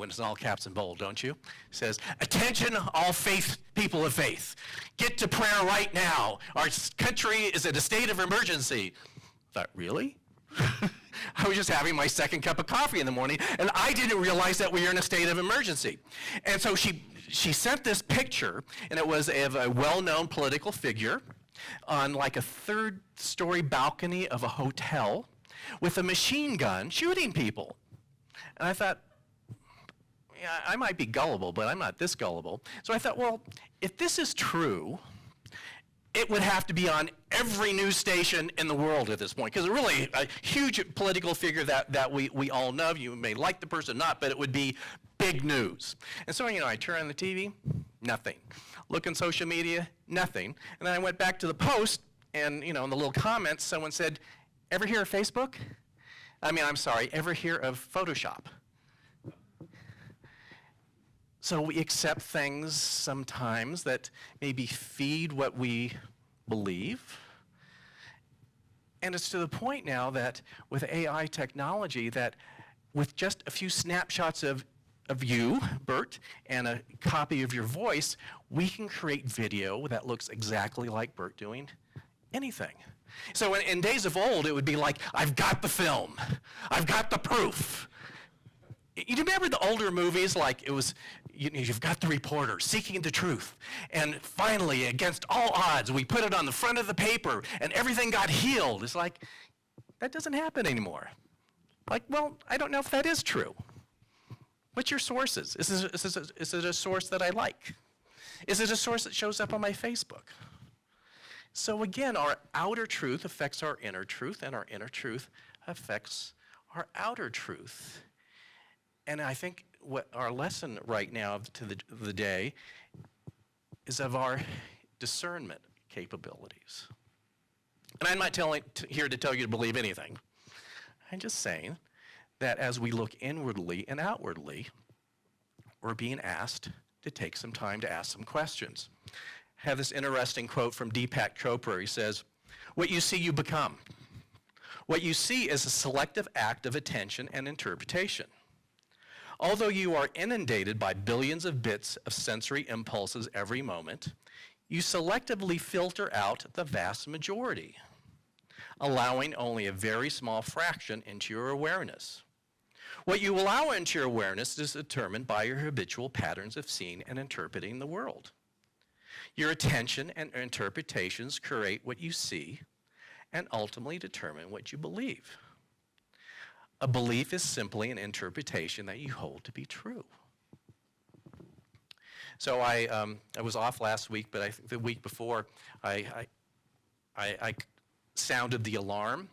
when it's in all caps and bold, don't you? It says, "Attention, all faith, people of faith. Get to prayer right now. Our country is in a state of emergency." I thought, really? I was just having my second cup of coffee in the morning, and I didn't realize that we were in a state of emergency. And so she sent this picture, and it was of a well-known political figure on like a third-story balcony of a hotel with a machine gun shooting people. And I thought, yeah, I might be gullible, but I'm not this gullible. So I thought, well, if this is true, it would have to be on every news station in the world at this point, because it's really a huge political figure that we all know. You may like the person or not, but it would be big news. And so, I turn on the TV, nothing. Look in social media, nothing. And then I went back to the post, and in the little comments, someone said, "Ever hear of Facebook?" I'm sorry, ever hear of Photoshop? So we accept things sometimes that maybe feed what we believe. And it's to the point now that with AI technology that with just a few snapshots of you, Bert, and a copy of your voice, we can create video that looks exactly like Bert doing anything. So in days of old, it would be like, I've got the film, I've got the proof. You remember the older movies, like it was, you've got the reporter seeking the truth, and finally, against all odds, we put it on the front of the paper, and everything got healed. It's like, that doesn't happen anymore. Like, well, I don't know if that is true. What's your sources? Is it a source that I like? Is it a source that shows up on my Facebook? So again, our outer truth affects our inner truth, and our inner truth affects our outer truth. And I think what our lesson right now to the day is of our discernment capabilities. And I'm not here to tell you to believe anything. I'm just saying that as we look inwardly and outwardly, we're being asked to take some time to ask some questions. I have this interesting quote from Deepak Chopra. He says, "What you see, you become. What you see is a selective act of attention and interpretation. Although you are inundated by billions of bits of sensory impulses every moment, you selectively filter out the vast majority, allowing only a very small fraction into your awareness. What you allow into your awareness is determined by your habitual patterns of seeing and interpreting the world. Your attention and interpretations create what you see and ultimately determine what you believe. A belief is simply an interpretation that you hold to be true." So I was off last week, but I think the week before I sounded the alarm.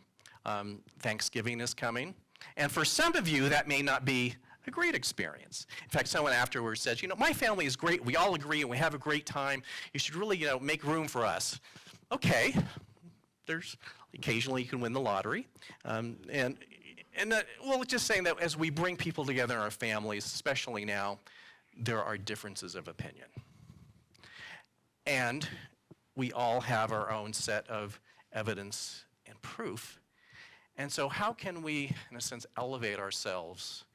Thanksgiving is coming. And for some of you, that may not be a great experience. In fact, someone afterwards said, "My family is great. We all agree and we have a great time. You should really, make room for us." Okay. There's occasionally you can win the lottery. Well, just saying that as we bring people together in our families, especially now, there are differences of opinion. And we all have our own set of evidence and proof. And so how can we, in a sense, elevate ourselves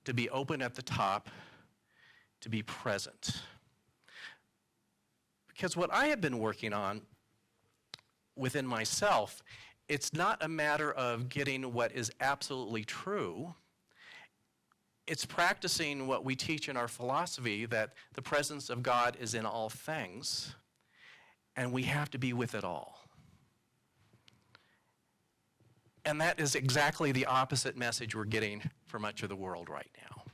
to be open at the top, to be present? Because what I have been working on within myself, it's not a matter of getting what is absolutely true. It's practicing what we teach in our philosophy, that the presence of God is in all things, and we have to be with it all. And that is exactly the opposite message we're getting from much of the world right now.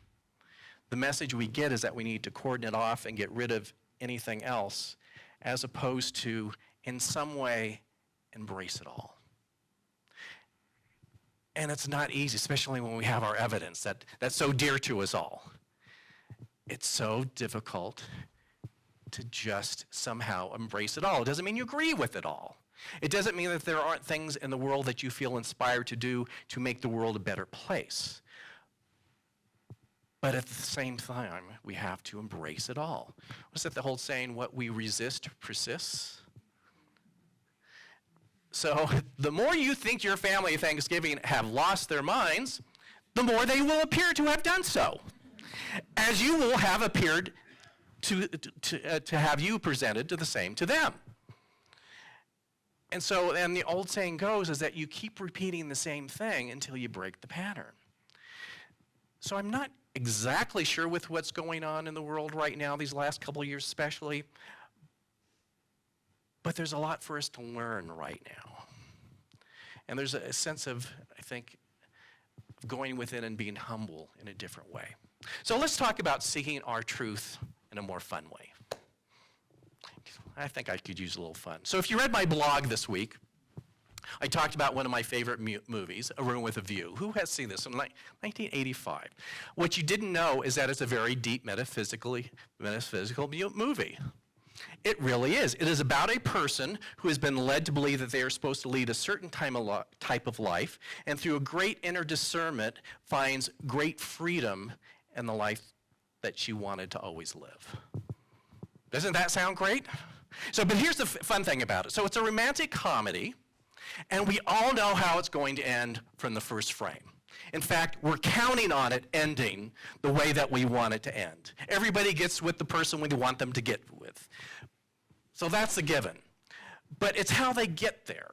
The message we get is that we need to cordon it off and get rid of anything else, as opposed to, in some way, embrace it all. And it's not easy, especially when we have our evidence that's so dear to us all. It's so difficult to just somehow embrace it all. It doesn't mean you agree with it all. It doesn't mean that there aren't things in the world that you feel inspired to do to make the world a better place. But at the same time, we have to embrace it all. What's that the whole saying, what we resist persists? So the more you think your family at Thanksgiving have lost their minds, the more they will appear to have done so. as you will have appeared to have you presented to the same to them. And so, and the old saying goes is that you keep repeating the same thing until you break the pattern. So I'm not exactly sure with what's going on in the world right now, these last couple of years especially, but there's a lot for us to learn right now. And there's a sense of, I think, going within and being humble in a different way. So let's talk about seeking our truth in a more fun way. I think I could use a little fun. So if you read my blog this week, I talked about one of my favorite movies, A Room with a View. Who has seen this? In 1985. What you didn't know is that it's a very deep metaphysical movie. It really is. It is about a person who has been led to believe that they are supposed to lead a certain type of life, and through a great inner discernment finds great freedom in the life that she wanted to always live. Doesn't that sound great? So, but here's the fun thing about it. So it's a romantic comedy, and we all know how it's going to end from the first frame. In fact, we're counting on it ending the way that we want it to end. Everybody gets with the person we want them to get with. So that's a given. But it's how they get there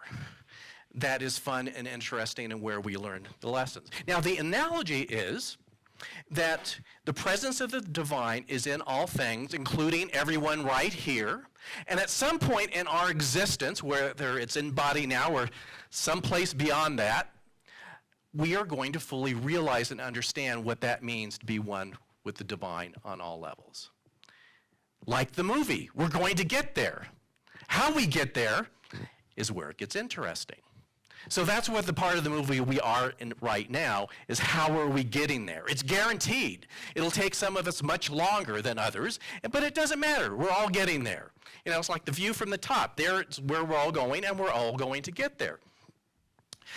that is fun and interesting and where we learn the lessons. Now, the analogy is that the presence of the divine is in all things, including everyone right here. And at some point in our existence, whether it's in body now or someplace beyond that, we are going to fully realize and understand what that means to be one with the divine on all levels. Like the movie, we're going to get there. How we get there is where it gets interesting. So that's what the part of the movie we are in right now is how are we getting there? It's guaranteed. It'll take some of us much longer than others, but it doesn't matter. We're all getting there. You know, it's like the view from the top. There's where we're all going, and we're all going to get there.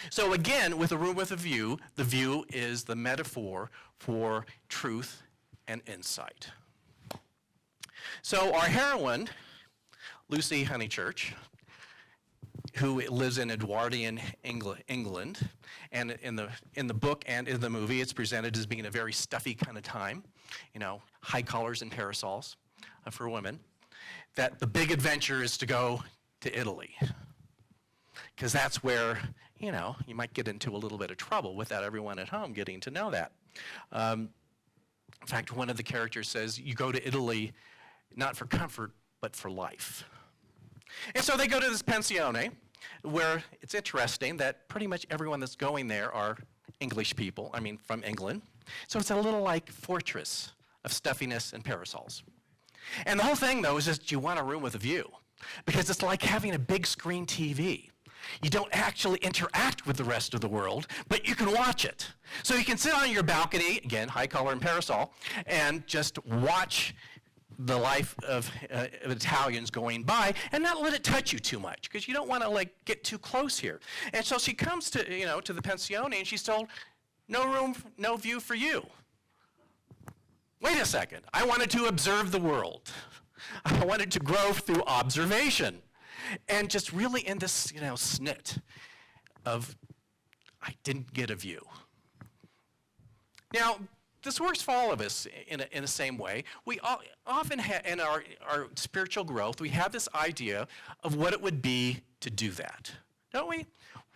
So again, with A Room with a View, the view is the metaphor for truth and insight. So our heroine, Lucy Honeychurch, who lives in Edwardian England, and in the book and in the movie, it's presented as being a very stuffy kind of time, you know, high collars and parasols for women, that the big adventure is to go to Italy, because that's where, you know, you might get into a little bit of trouble without everyone at home getting to know that. In fact, one of the characters says, you go to Italy not for comfort, but for life. And so they go to this pensione, where it's interesting that pretty much everyone that's going there are English people, from England. So it's a little like fortress of stuffiness and parasols. And the whole thing, though, is just you want a room with a view, because it's like having a big screen TV. You don't actually interact with the rest of the world, but you can watch it. So you can sit on your balcony, again, high collar and parasol, and just watch the life of Italians going by and not let it touch you too much, because you don't want to get too close here. And so she comes to the pensione, and she's told, no room, no view for you. Wait a second, I wanted to observe the world. I wanted to grow through observation. And just really in this, snit of, I didn't get a view. Now, this works for all of us in the same way. We often in our spiritual growth, we have this idea of what it would be to do that, don't we?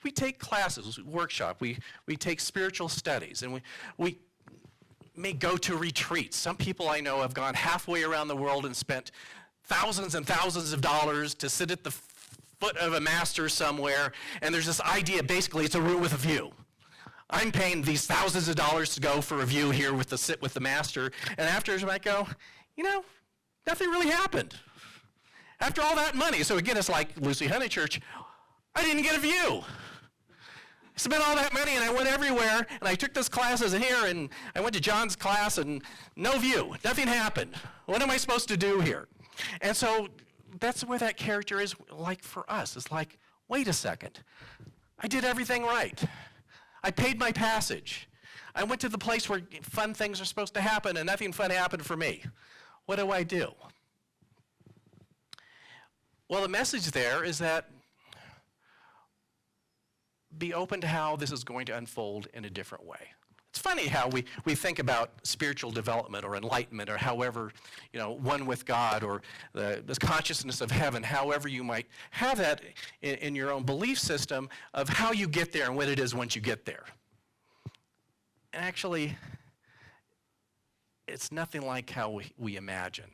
We take classes, workshop, we take spiritual studies, and we may go to retreats. Some people I know have gone halfway around the world and spent thousands and thousands of dollars to sit at the foot of a master somewhere, and there's this idea, basically, it's a room with a view. I'm paying these thousands of dollars to go for a view here sit with the master, and afterwards I might go, nothing really happened. After all that money, so again, it's like Lucy Honeychurch, I didn't get a view. I spent all that money and I went everywhere, and I took this classes here, and I went to John's class, and no view, nothing happened. What am I supposed to do here? And so that's where that character is like for us. It's like, wait a second, I did everything right. I paid my passage. I went to the place where fun things are supposed to happen, and nothing fun happened for me. What do I do? Well, the message there is that be open to how this is going to unfold in a different way. It's funny how we think about spiritual development or enlightenment or however, one with God or the consciousness of heaven, however you might have that in your own belief system of how you get there and what it is once you get there. And actually, it's nothing like how we imagine.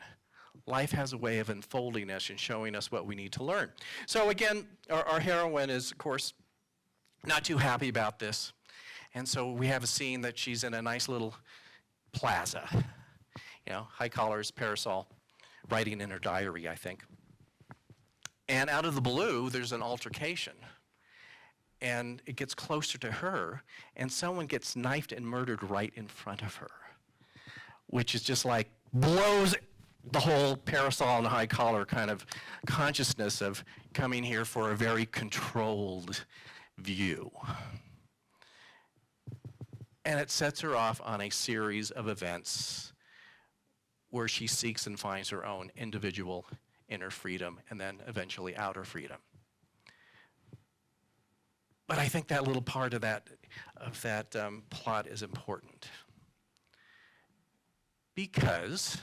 Life has a way of unfolding us and showing us what we need to learn. So again, our heroine is, of course, not too happy about this. And so we have a scene that she's in a nice little plaza, high collars, parasol, writing in her diary, I think. And out of the blue, there's an altercation. And it gets closer to her, and someone gets knifed and murdered right in front of her, which is just like blows the whole parasol and high collar kind of consciousness of coming here for a very controlled view. And it sets her off on a series of events where she seeks and finds her own individual inner freedom and then eventually outer freedom. But I think that little part of that plot is important. Because,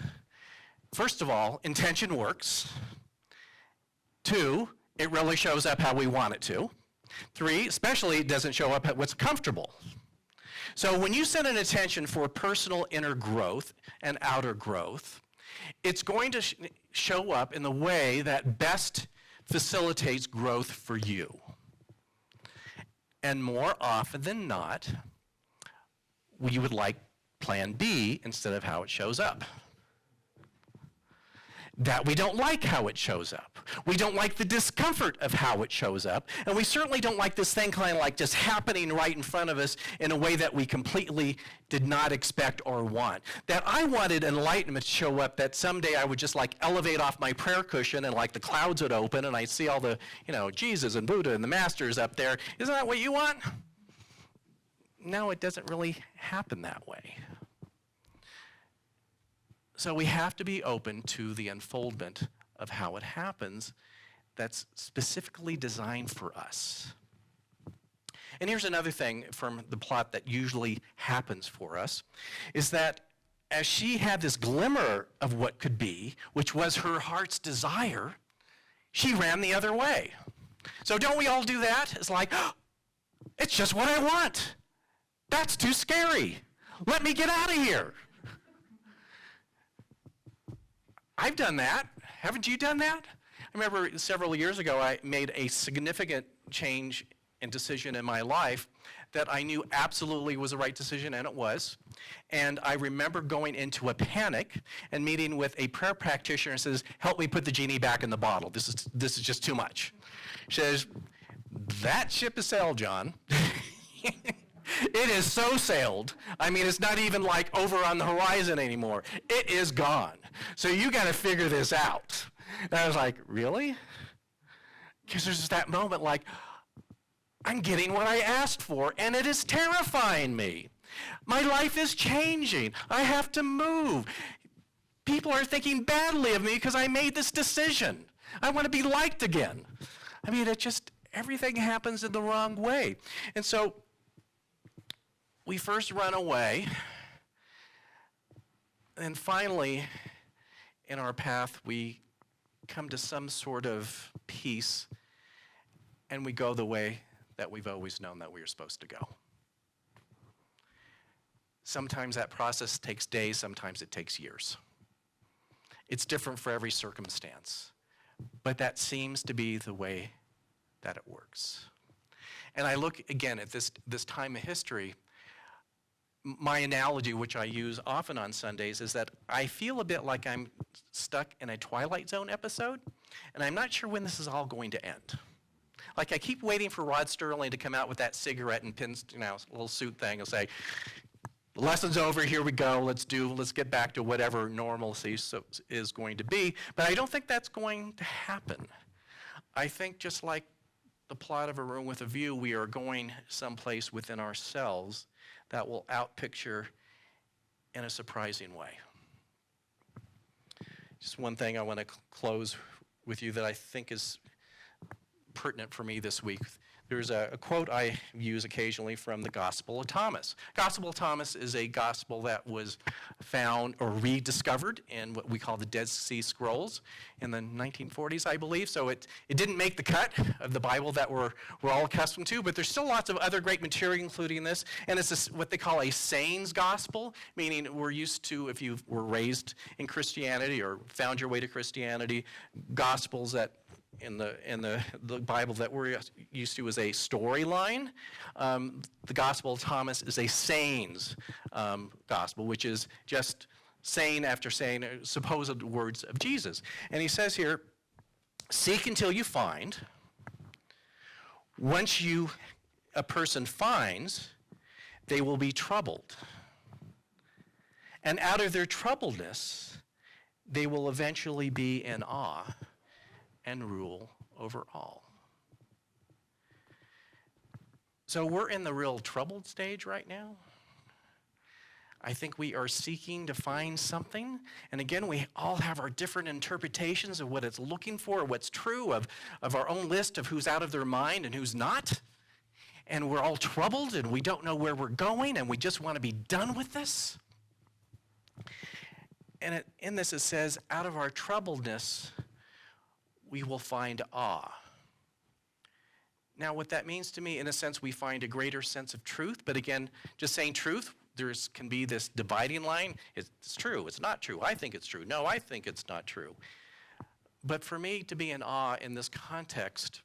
first of all, intention works. 2, it really shows up how we want it to. 3, especially, it doesn't show up at what's comfortable. So when you set an intention for personal inner growth and outer growth, it's going to show up in the way that best facilitates growth for you. And more often than not, we would like plan B instead of how it shows up. That we don't like how it shows up. We don't like the discomfort of how it shows up. And we certainly don't like this thing kind of like just happening right in front of us in a way that we completely did not expect or want. That I wanted enlightenment to show up, that someday I would just like elevate off my prayer cushion and like the clouds would open and I'd see all the, Jesus and Buddha and the masters up there. Isn't that what you want? No, it doesn't really happen that way. So we have to be open to the unfoldment of how it happens that's specifically designed for us. And here's another thing from the plot that usually happens for us, is that as she had this glimmer of what could be, which was her heart's desire, she ran the other way. So don't we all do that? It's like, oh, it's just what I want. That's too scary. Let me get out of here. I've done that. Haven't you done that? I remember several years ago I made a significant change and decision in my life that I knew absolutely was the right decision, and it was. And I remember going into a panic and meeting with a prayer practitioner and says, help me put the genie back in the bottle. This is just too much. She says, that ship has sailed, John. It is so sailed. I mean, it's not even like over on the horizon anymore. It is gone. So you got to figure this out. And I was like, really? Because there's just that moment like, I'm getting what I asked for, and it is terrifying me. My life is changing. I have to move. People are thinking badly of me because I made this decision. I want to be liked again. I mean, everything happens in the wrong way. And so we first run away, and finally, in our path, we come to some sort of peace, and we go the way that we've always known that we are supposed to go. Sometimes that process takes days, sometimes it takes years. It's different for every circumstance, but that seems to be the way that it works. And I look again at this time of history. My analogy, which I use often on Sundays, is that I feel a bit like I'm stuck in a Twilight Zone episode, and I'm not sure when this is all going to end. Like I keep waiting for Rod Sterling to come out with that cigarette and pins, little suit thing and say, the lesson's over, here we go, let's get back to whatever normalcy is going to be. But I don't think that's going to happen. I think just like the plot of A Room with a View, we are going someplace within ourselves that will outpicture in a surprising way. Just one thing I want to close with you that I think is pertinent for me this week. There's a quote I use occasionally from the Gospel of Thomas. Gospel of Thomas is a gospel that was found or rediscovered in what we call the Dead Sea Scrolls in the 1940s, I believe. So it didn't make the cut of the Bible that we're all accustomed to, but there's still lots of other great material, including this. And it's what they call a sayings gospel, meaning we're used to, if you were raised in Christianity or found your way to Christianity, gospels that in the Bible that we're used to is a storyline. The Gospel of Thomas is a sayings gospel, which is just saying after saying supposed words of Jesus. And he says here, seek until you find. Once a person finds, they will be troubled. And out of their troubledness, they will eventually be in awe and rule over all. So we're in the real troubled stage right now. I think we are seeking to find something. And again, we all have our different interpretations of what it's looking for, what's true, of our own list of who's out of their mind and who's not. And we're all troubled and we don't know where we're going and we just want to be done with this. And in this it says, out of our troubledness, we will find awe. Now, what that means to me, in a sense, we find a greater sense of truth. But again, just saying truth, there can be this dividing line. It's true, it's not true. I think it's true. No, I think it's not true. But for me, to be in awe in this context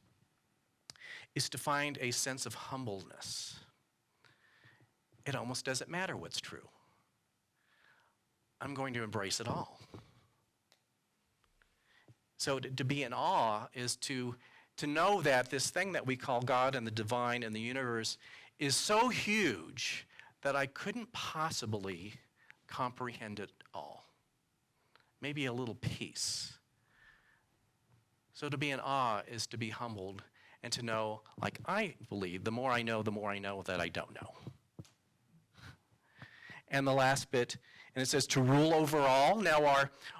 is to find a sense of humbleness. It almost doesn't matter what's true. I'm going to embrace it all. So to be in awe is to know that this thing that we call God and the divine and the universe is so huge that I couldn't possibly comprehend it all. Maybe a little piece. So to be in awe is to be humbled and to know, like I believe, the more I know that I don't know. And the last bit, and it says to rule over all. Now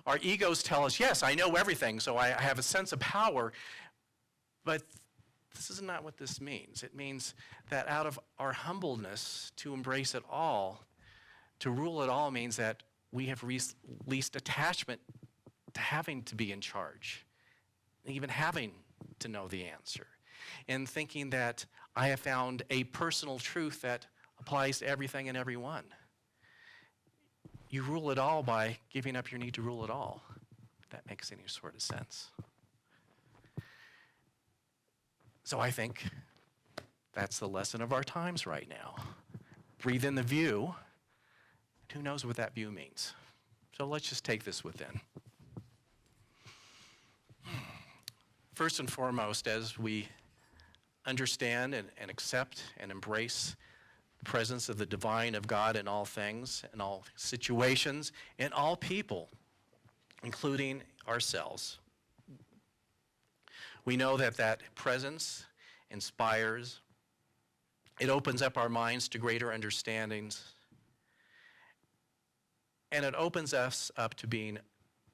our egos tell us, yes, I know everything, so I have a sense of power. But this is not what this means. It means that out of our humbleness to embrace it all, to rule it all means that we have released attachment to having to be in charge, even having to know the answer, and thinking that I have found a personal truth that applies to everything and everyone. You rule it all by giving up your need to rule it all, if that makes any sort of sense. So I think that's the lesson of our times right now. Breathe in the view. Who knows what that view means? So let's just take this within. First and foremost, as we understand and accept and embrace presence of the divine of God in all things, in all situations, in all people, including ourselves. We know that presence inspires. It opens up our minds to greater understandings. And it opens us up to being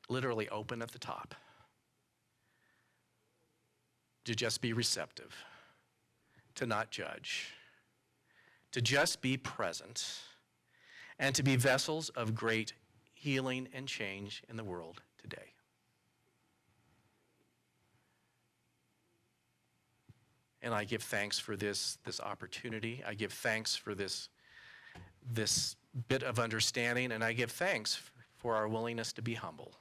literally open at the top. To just be receptive. To not judge. To just be present, and to be vessels of great healing and change in the world today. And I give thanks for this opportunity. I give thanks for this bit of understanding, and I give thanks for our willingness to be humble,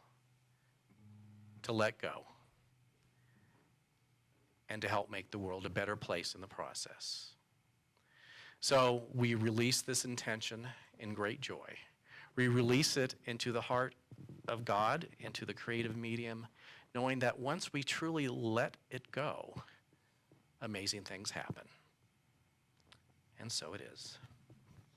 to let go, and to help make the world a better place in the process. So we release this intention in great joy. We release it into the heart of God, into the creative medium, knowing that once we truly let it go, amazing things happen. And so it is.